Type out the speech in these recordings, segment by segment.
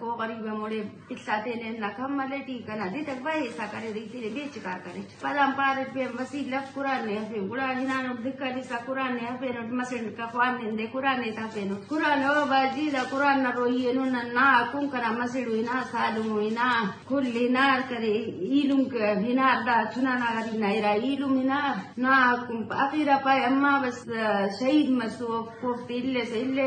ko garibe mo le iksate ne nakam maleti kana ditak bai sakare diti le bech kar kare padam pare pe masi laf Quran ne pe Quran hinano dikkani sa Quran ne pe no masin ka kwan ne de Quran ne ta pe no Quran o baji da Quran na rohi no na kun kana masidu ina salu ina kulli nar kare ilum ka hinar da tunana gari naira ilum ina na kun akhira pa amma bas shahid masu ko ille se ille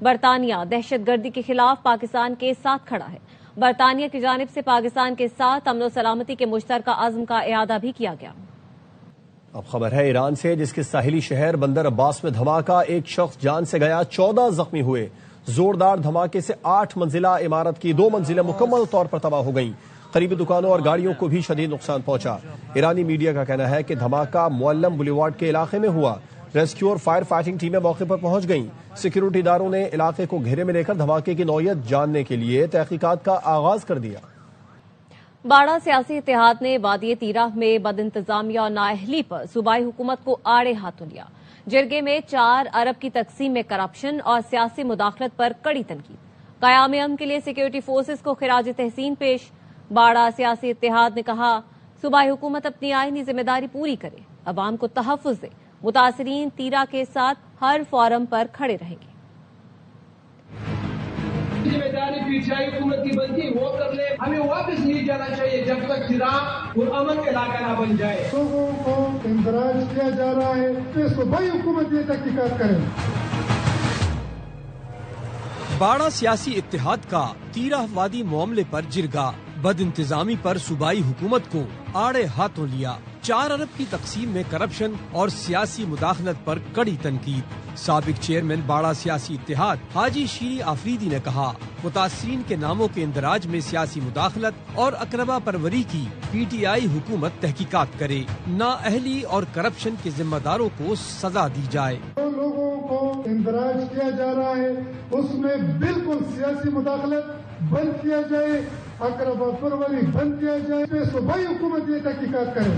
برطانیہ دہشت گردی کے خلاف پاکستان کے ساتھ کھڑا ہے۔ برطانیہ کی جانب سے پاکستان کے ساتھ امن و سلامتی کے مشترکہ عزم کا اعادہ بھی کیا گیا۔ اب خبر ہے ایران سے، جس کے ساحلی شہر بندر عباس میں دھماکہ، ایک شخص جان سے گیا، 14 زخمی ہوئے۔ زوردار دھماکے سے 8 منزلہ عمارت کی 2 منزلیں مکمل طور پر تباہ ہو گئیں۔ قریبی دکانوں اور گاڑیوں کو بھی شدید نقصان پہنچا۔ ایرانی میڈیا کا کہنا ہے کہ دھماکہ معلم بولیوارڈ کے علاقے میں ہوا۔ ریسکیو اور فائر فائٹنگ ٹیمیں موقع پر پہنچ گئیں۔ سیکیورٹی اداروں نے علاقے کو گھیرے میں لے کر دھماکے کی نوعیت جاننے کے لیے تحقیقات کا آغاز کر دیا۔ باڑہ سیاسی اتحاد نے وادی تیرہ میں بد انتظامیہ اور نااہلی پر صوبائی حکومت کو آڑے ہاتھوں لیا۔ جرگے میں 4 ارب کی تقسیم میں کرپشن اور سیاسی مداخلت پر کڑی تنقید۔ قیام امن کے لیے سیکیورٹی فورسز کو خراج تحسین پیش۔ باڑہ سیاسی اتحاد نے کہا صوبائی حکومت اپنی آئینی ذمہ داری پوری کرے، عوام کو تحفظ دے، متاثرین تیرہ کے ساتھ ہر فورم پر کھڑے رہیں گے۔ ذمہ داری پیچھائی حکومت کی بنتی وہ کر لے، ہمیں واپس نہیں جانا چاہیے جب تک چراغ اور امن کا علاقہ نہ بن جائے۔ لوگوں کو اندراج کیا جا رہا ہے کہ صوبائی حکومت یہ تحقیقات کرے۔ باڑہ سیاسی اتحاد کا تیرہ وادی معاملے پر جرگا، بد انتظامی پر صوبائی حکومت کو آڑے ہاتھوں لیا۔ 4 ارب کی تقسیم میں کرپشن اور سیاسی مداخلت پر کڑی تنقید۔ سابق چیئرمین باڑہ سیاسی اتحاد حاجی شیری آفریدی نے کہا متاثرین کے ناموں کے اندراج میں سیاسی مداخلت اور اقربا پروری کی پی ٹی آئی حکومت تحقیقات کرے، نااہلی اور کرپشن کے ذمہ داروں کو سزا دی جائے۔ لوگوں کو اندراج کیا جا رہا ہے اس میں بالکل سیاسی مداخلت بند کیا جائے، اقربا پروری بند کیا جائے، صوبائی حکومت یہ تحقیقات کرے۔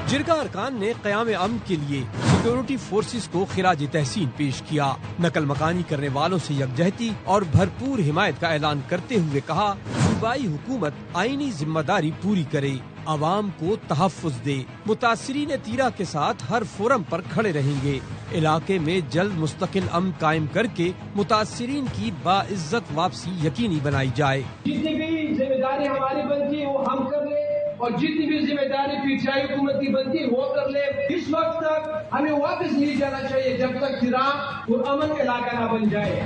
جرگا ارکان نے قیام امن کے لیے سیکیورٹی فورسز کو خراج تحسین پیش کیا۔ نقل مکانی کرنے والوں سے یکجہتی اور بھرپور حمایت کا اعلان کرتے ہوئے کہا صوبائی حکومت آئینی ذمہ داری پوری کرے، عوام کو تحفظ دے، متاثرین تیرہ کے ساتھ ہر فورم پر کھڑے رہیں گے، علاقے میں جلد مستقل امن قائم کر کے متاثرین کی باعزت واپسی یقینی بنائی جائے۔ جتنی بھی ذمہ داری ہماری بنتی ہے وہ ہم کر لیں اور جتنی بھی ذمہ داری پیچھائی حکومت کی بنتی ہے وہ کر لیں۔ اس وقت تک ہمیں واپس نہیں جانا چاہیے جب تک چراغ اور امن کا علاقہ نہ بن جائے۔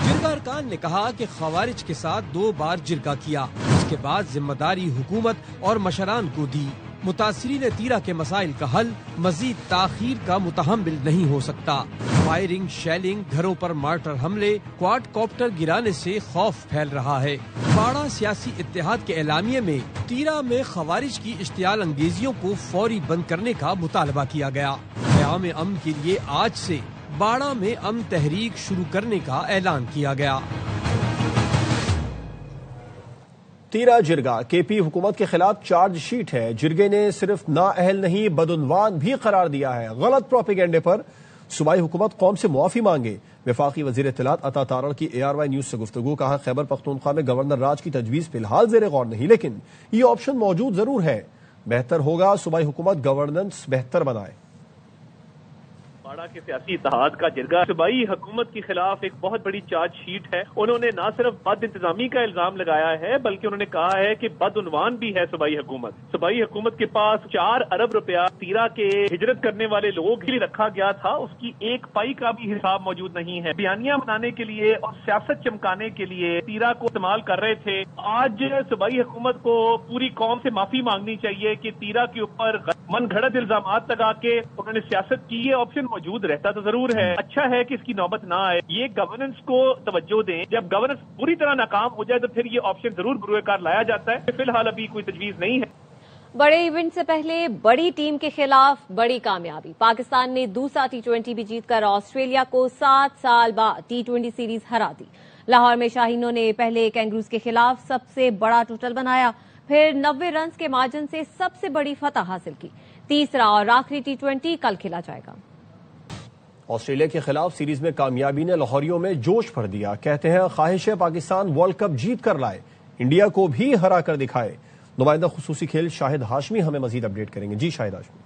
جرگا ارکان نے کہا کہ خوارج کے ساتھ 2 بار جرگا کیا، اس کے بعد ذمہ داری حکومت اور مشران کو دی۔ متاثرین تیرہ کے مسائل کا حل مزید تاخیر کا متحمل نہیں ہو سکتا۔ فائرنگ، شیلنگ، گھروں پر مارٹر حملے، کوارڈ کاپٹر گرانے سے خوف پھیل رہا ہے۔ باڑہ سیاسی اتحاد کے اعلامیے میں تیرہ میں خوارج کی اشتعال انگیزیوں کو فوری بند کرنے کا مطالبہ کیا گیا۔ قیام امن کے لیے آج سے باڑہ میں امن تحریک شروع کرنے کا اعلان کیا گیا۔ تیرہ جرگا کے پی حکومت کے خلاف چارج شیٹ ہے۔ جرگے نے صرف نااہل نہیں بدعنوان بھی قرار دیا ہے۔ غلط پروپیگنڈے پر صوبائی حکومت قوم سے معافی مانگے۔ وفاقی وزیر اطلاعات عطا تارڑ کی ARY نیوز سے گفتگو، کہا خیبر پختونخوا میں گورنر راج کی تجویز فی الحال زیر غور نہیں، لیکن یہ آپشن موجود ضرور ہے۔ بہتر ہوگا صوبائی حکومت گورننس بہتر بنائے۔ باڑہ کے سیاسی اتحاد کا جرگا صوبائی حکومت کے خلاف ایک بہت بڑی چارج شیٹ ہے۔ انہوں نے نہ صرف بد انتظامی کا الزام لگایا ہے بلکہ انہوں نے کہا ہے کہ بدعنوان بھی ہے صوبائی حکومت۔ صوبائی حکومت کے پاس 4 ارب روپیہ تیرہ کے ہجرت کرنے والے لوگوں کے لیے رکھا گیا تھا، اس کی 1 پائی کا بھی حساب موجود نہیں ہے۔ بیانیاں بنانے کے لیے اور سیاست چمکانے کے لیے تیرہ کو استعمال کر رہے تھے۔ آج صوبائی حکومت کو پوری قوم سے معافی مانگنی چاہیے کہ تیرہ کے اوپر من گھڑت الزامات لگا کے انہوں نے سیاست کی۔ یہ آپشن موجود رہتا تو ضرور ہے۔ اچھا ہے کہ اس کی نوبت نہ آئے۔ یہ گورننس کو توجہ دیں، جب گورننس پوری طرح ناکام ہو جائے تو پھر یہ آپشن ضرور بروئے کار لایا جاتا ہے۔ فی الحال ابھی کوئی تجویز نہیں ہے۔ بڑے ایونٹ سے پہلے بڑی ٹیم کے خلاف بڑی کامیابی۔ پاکستان نے دوسرا T20 بھی جیت کر آسٹریلیا کو 7 سال بعد T20 سیریز ہرا دی۔ لاہور میں شاہینوں نے پہلے کینگروز کے خلاف سب سے بڑا ٹوٹل بنایا، پھر 90 رنز کے مارجن سے سب سے بڑی فتح حاصل کی۔ تیسرا اور آخری T20 کل کھیلا جائے گا۔ آسٹریلیا کے خلاف سیریز میں کامیابی نے لاہوریوں میں جوش بھر دیا۔ کہتے ہیں خواہش ہے پاکستان ورلڈ کپ جیت کر لائے، انڈیا کو بھی ہرا کر دکھائے۔ نمائندہ خصوصی کھیل شاہد ہاشمی ہمیں مزید اپڈیٹ کریں گے۔ جی شاہد ہاشمی۔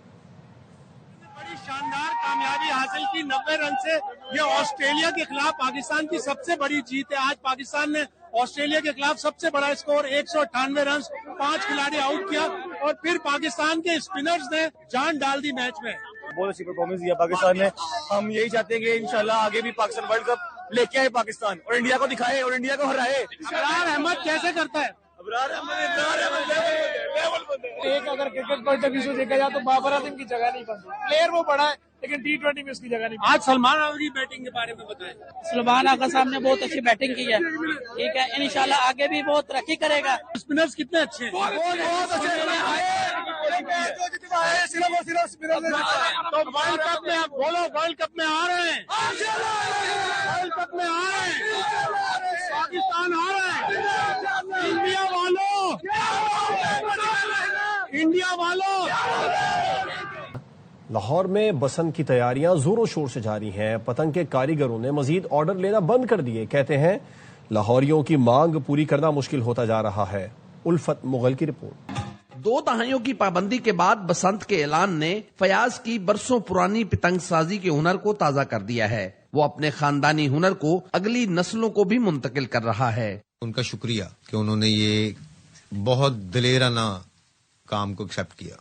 بڑی شاندار کامیابی حاصل کی 90 رن سے۔ یہ آسٹریلیا کے خلاف پاکستان کی سب سے بڑی جیت ہے۔ آج پاکستان نے آسٹریلیا کے خلاف سب سے بڑا اسکور 198 رنز، 5 کھلاڑی آؤٹ کیا اور پھر پاکستان کے اسپنرز نے جان ڈال دی میچ میں۔ بہت اچھی پرفارمنس دیا پاکستان نے. ہم یہی چاہتے ہیں کہ انشاءاللہ آگے بھی پاکستان ورلڈ کپ لے کے آئے پاکستان اور انڈیا کو دکھائے اور انڈیا کو ہرائے. ابرار احمد کیسے کرتا ہے؟ ایک اگر کرکٹ پوائنٹ آف ویو سے دیکھا جائے تو بابر اعظم کی جگہ نہیں بنتی. پلیئر وہ بڑا ہے لیکن T20 میں اس کی جگہ نہیں. آج سلمان آغا کی بیٹنگ کے بارے میں بتائیں. سلمان آغا صاحب نے بہت اچھی بیٹنگ کی ہے. ٹھیک ہے, انشاءاللہ آگے بھی بہت ترقی کرے گا. اسپنرز کتنے اچھے ہیں؟ بہت اچھے. تو ورلڈ کپ میں بولو, ورلڈ کپ میں آ رہے ہیں, ورلڈ کپ میں آ رہے ہیں, پاکستان آ رہا ہے. انڈیا والوں, انڈیا والوں. لاہور میں بسنت کی تیاریاں زور و شور سے جاری ہیں. پتنگ کے کاریگروں نے مزید آرڈر لینا بند کر دیے. کہتے ہیں لاہوریوں کی مانگ پوری کرنا مشکل ہوتا جا رہا ہے. الفت مغل کی رپورٹ. 2 دہائیوں کی پابندی کے بعد بسنت کے اعلان نے فیاض کی برسوں پرانی پتنگ سازی کے ہنر کو تازہ کر دیا ہے. وہ اپنے خاندانی ہنر کو اگلی نسلوں کو بھی منتقل کر رہا ہے. ان کا شکریہ کہ انہوں نے یہ بہت دلیرانہ کام کو ایکسپٹ کیا.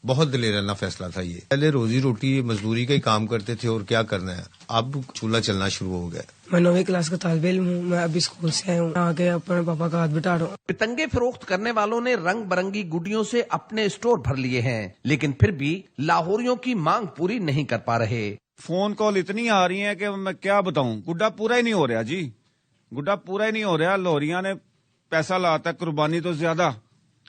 بہت دلیرانہ فیصلہ تھا یہ. پہلے روزی روٹی مزدوری کا ہی کام کرتے تھے اور کیا کرنا ہے, اب چولہا چلنا شروع ہو گیا. میں 9ویں کلاس کا طالب علم ہوں. میں ابھی اسکول سے آیا ہوں, آگے اپنے پاپا کا ہاتھ بٹا رہا ہوں. پتنگیں فروخت کرنے والوں نے رنگ برنگی گڈیوں سے اپنے اسٹور بھر لیے ہیں, لیکن پھر بھی لاہوریوں کی مانگ پوری نہیں کر پا رہے. فون کال اتنی آ رہی ہیں کہ میں کیا بتاؤں, گڈا پورا ہی نہیں ہو رہا جی, گڈا پورا ہی نہیں ہو رہا. لاہوریاں نے پیسہ لاتا ہے, قربانی تو زیادہ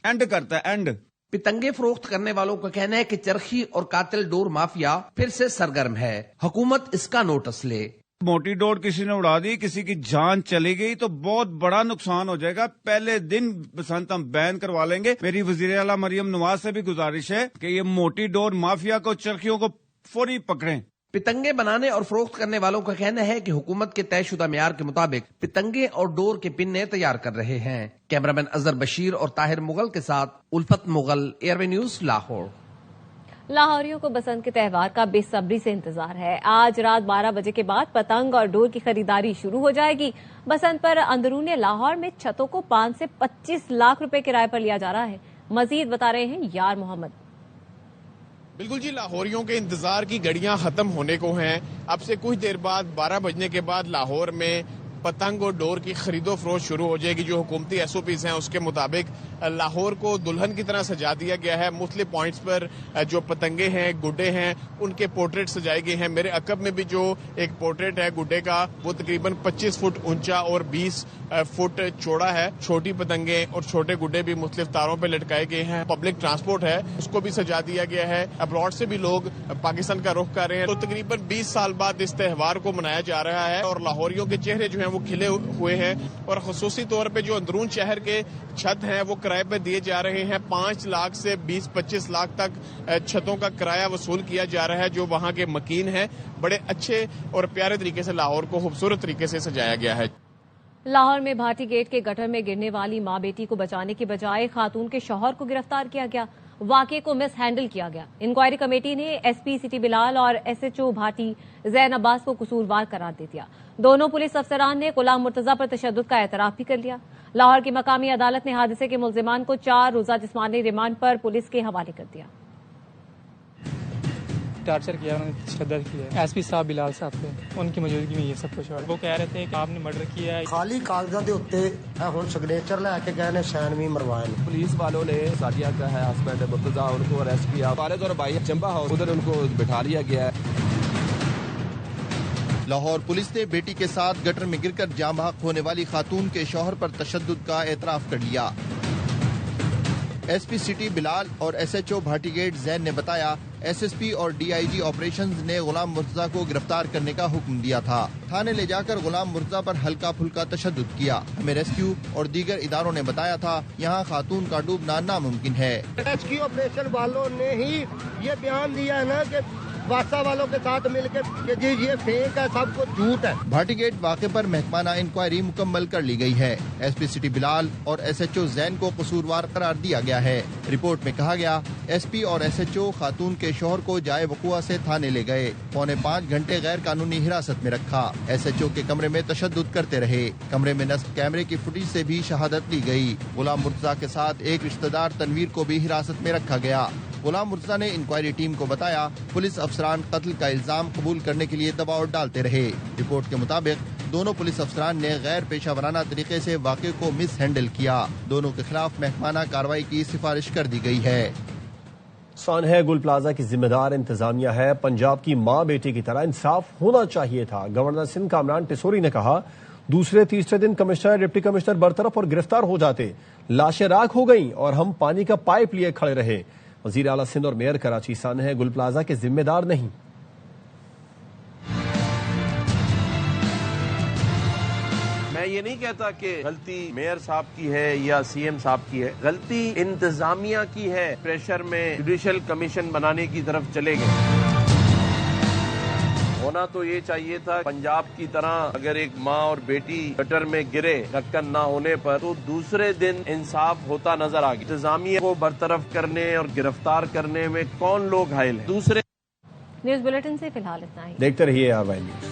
اینڈ کرتا ہے اینڈ. پتنگیں فروخت کرنے والوں کا کہنا ہے کہ چرخی اور قاتل ڈور مافیا پھر سے سرگرم ہے. حکومت اس کا نوٹس لے. موٹی ڈور کسی نے اڑا دی, کسی کی جان چلی گئی تو بہت بڑا نقصان ہو جائے گا. پہلے دن بسنت ہم بین کروا لیں گے. میری وزیر اعلیٰ مریم نواز سے بھی گزارش ہے کہ یہ موٹی ڈور مافیا کو, چرخیوں کو فوری پکڑیں. پتنگیں بنانے اور فروخت کرنے والوں کا کہنا ہے کہ حکومت کے طے شدہ معیار کے مطابق پتنگیں اور ڈور کے پنے تیار کر رہے ہیں. کیمرامین اظہر بشیر اور طاہر مغل کے ساتھ الفت Mughal, air way news, Lahore. لاہوریوں کو بسنت کے تہوار کا بے صبری سے انتظار ہے. آج رات 12 بجے کے بعد پتنگ اور ڈور کی خریداری شروع ہو جائے گی. بسنت پر اندرون لاہور میں چھتوں کو 5 سے 25 لاکھ روپے کرائے پر لیا جا رہا ہے. مزید بتا رہے ہیں یار محمد. بالکل جی, لاہوریوں کے انتظار کی گھڑیاں ختم ہونے کو ہیں. اب سے کچھ دیر بعد 12 بجنے کے بعد لاہور میں پتنگ اور ڈور کی خرید و فروخت شروع ہو جائے گی. جو حکومتی SOPs ہیں اس کے مطابق لاہور کو دلہن کی طرح سجا دیا گیا ہے. مختلف پوائنٹس پر جو پتنگیں ہیں, گڈے ہیں, ان کے پورٹریٹ سجائے گئے ہیں. میرے عقب میں بھی جو ایک پورٹریٹ ہے گڈے کا, وہ تقریباً 25 فٹ اونچا اور 20 فٹ چوڑا ہے. چھوٹی پتنگیں اور چھوٹے گڈے بھی مختلف تاروں پہ لٹکائے گئے ہیں. پبلک ٹرانسپورٹ ہے اس کو بھی سجا دیا گیا ہے. ابراڈ سے بھی لوگ پاکستان کا رخ کر رہے ہیں. تو تقریباً 20 سال بعد اس تہوار کو منایا جا رہا ہے اور لاہوریوں کے چہرے جو ہیں وہ کھلے ہوئے ہیں. اور خصوصی طور پہ جو اندرون شہر کے چھت ہیں وہ کرائے پہ دیے جا رہے ہیں. 5 لاکھ سے 20-25 لاکھ تک چھتوں کا کرایہ وصول کیا جا رہا ہے جو وہاں کے مکین ہیں. بڑے اچھے اور پیارے طریقے سے لاہور کو خوبصورت طریقے سے سجایا گیا ہے. لاہور میں بھاٹی گیٹ کے گٹر میں گرنے والی ماں بیٹی کو بچانے کے بجائے خاتون کے شوہر کو گرفتار کیا گیا. واقعے کو مس ہینڈل کیا گیا. انکوائری کمیٹی نے SP سٹی بلال اور SHO بھاٹی زین عباس کو قصوروار قرار دے دیا. دونوں پولیس افسران نے غلام مرتضی پر تشدد کا اعتراف بھی کر لیا. لاہور کی مقامی عدالت نے حادثے کے ملزمان کو 4 روزہ جسمانی ریمانڈ پر پولیس کے حوالے کر دیا. ٹارچر کیا, انہوں نے تشدد کیا. SP صاحب بلال صاحب تھے, ان کی موجودگی میں یہ سب کچھ ہوا. وہ کہہ رہے تھے کہ آپ نے مرڈر کیا ہے. خالی کاغذوں کے اوتے ہن سگنیچر لے کے گئے نے, سائن بھی مروائے. پولیس والوں نے سادیہ کا ہے ہسبینڈ مرتضی, ان کو اریسٹ کیا. والد اور بھائی چمبا ہاؤس ادھر ان کو بٹھا لیا گیا ہے. لاہور پولیس نے بیٹی کے ساتھ گٹر میں گر کر جاں بحق ہونے والی خاتون کے شوہر پر تشدد کا اعتراف کر لیا. SP سٹی بلال اور SHO بھاٹی گیٹ زین نے بتایا SSP اور DIG آپریشنز نے غلام مرتضی کو گرفتار کرنے کا حکم دیا تھا. تھانے لے جا کر غلام مرتضی پر ہلکا پھلکا تشدد کیا. ہمیں ریسکیو اور دیگر اداروں نے بتایا تھا یہاں خاتون کا ڈوبنا ناممکن ہے. ریسکیو آپریشن والوں نے ہی یہ بیان دیا ہے نا کہ واسطہ والوں کے ساتھ مل کے کہ جی یہ فیک ہے, سب کچھ جھوٹ ہے. بھاٹی گیٹ واقعے پر محکمانہ انکوائری مکمل کر لی گئی ہے. SP سٹی بلال اور SHO زین کو قصوروار قرار دیا گیا ہے. رپورٹ میں کہا گیا SP اور SHO خاتون کے شوہر کو جائے وقوع سے تھانے لے گئے. 4.5 گھنٹے غیر قانونی حراست میں رکھا. SHO کے کمرے میں تشدد کرتے رہے. کمرے میں نصب کیمرے کی فوٹیج سے بھی شہادت لی گئی. غلام مرتضی کے ساتھ ایک رشتہ دار تنویر کو بھی حراست میں رکھا گیا. غلام مرتضیٰ نے انکوائری ٹیم کو بتایا پولیس افسران قتل کا الزام قبول کرنے کے لیے دباؤ ڈالتے رہے۔ رپورٹ کے مطابق دونوں پولیس افسران نے غیر پیشہ ورانہ طریقے سے واقعے کو مس ہینڈل کیا۔ دونوں کے خلاف محکمانہ کارروائی کی سفارش کر دی گئی ہے۔ سانحہ گل پلازا کی ذمہ دار انتظامیہ ہے، پنجاب کی ماں بیٹی کی طرح انصاف ہونا چاہیے تھا۔ گورنر سندھ کامران ٹیسوری نے کہا دوسرے تیسرے دن کمشنر ڈپٹی کمشنر برطرف اور گرفتار ہو جاتے، لاشیں راکھ ہو گئیں اور ہم پانی کا پائپ لیے کھڑے رہے۔ وزیر اعلیٰ سندھ اور میئر کراچی سانحہ گل پلازا کے ذمہ دار نہیں۔ میں یہ نہیں کہتا کہ غلطی میئر صاحب کی ہے یا سی ایم صاحب کی ہے، غلطی انتظامیہ کی ہے۔ پریشر میں جوڈیشل کمیشن بنانے کی طرف چلے گئے۔ ہونا تو یہ چاہیے تھا پنجاب کی طرح اگر ایک ماں اور بیٹی گٹر میں گرے ڈھکن نہ ہونے پر تو دوسرے دن انصاف ہوتا نظر آ گیا۔ انتظامیہ کو برطرف کرنے اور گرفتار کرنے میں کون لوگ حائل ہیں؟ دوسرے نیوز بلیٹن سے فی الحال اتنا ہی۔ دیکھتے رہیے آر وائی نیوز۔